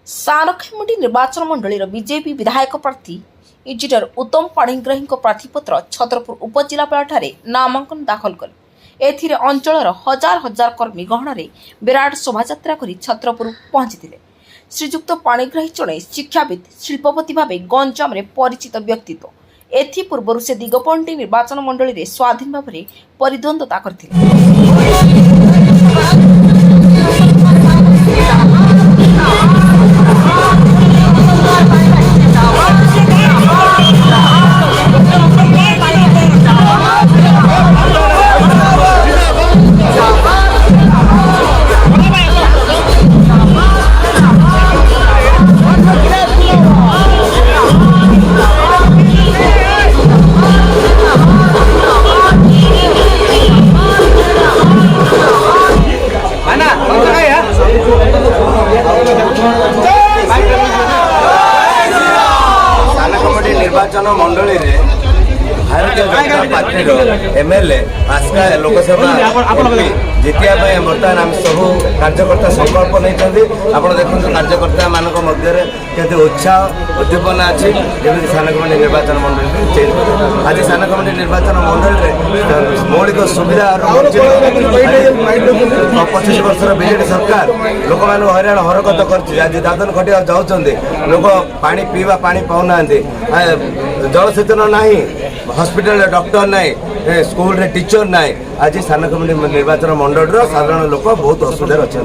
सारखेमुंडी निर्वाचन मंडल बीजेपी विधायक प्रार्थी इंजीनियर उत्तम पाणिग्राही प्रार्थीपत्र छतरपुर उपजिलापाल नामांकन दाखल कले। एथिरे अंचलर हजार हजार कर्मी गहन विराट शोभायात्रा कर छतरपुर पहुंची। श्रीजुक्त पाणिग्राही जड़े शिक्षाविद शिल्पपति भाव गंजाम परिचित व्यक्तित्व। एथिपूर्व से दिगपहंटी निर्वाचन मंडल में स्वाधीन भाव में परिद्वंदता करथिले। निर्वाचन मंडल भारतीय जनता पार्टी एमएलए आस्का लोकसभा जितिया बर्तमान आम सब कार्यकर्ता संकल्प नहीं। आप देखते कार्यकर्ता मान मध्य के उत्साह उद्दीपना अच्छी जमी सानकमंडी निर्वाचन मंडल चेंज आज सानकमंडी निर्वाचन मंडल में मौलिक सुविधा 25 वर्षर बीजेडी सरकार लोक मान हईराण हरकत कर दादन खटिया जाऊँच लोक पा पीवा पा पाऊना जलसेचन ना हॉस्पिटल डॉक्टर ना स्कूल रे टीचर ना आज सानकमंडी निर्वाचन मंडल साधारण लोक बहुत असुविधा अच्छा।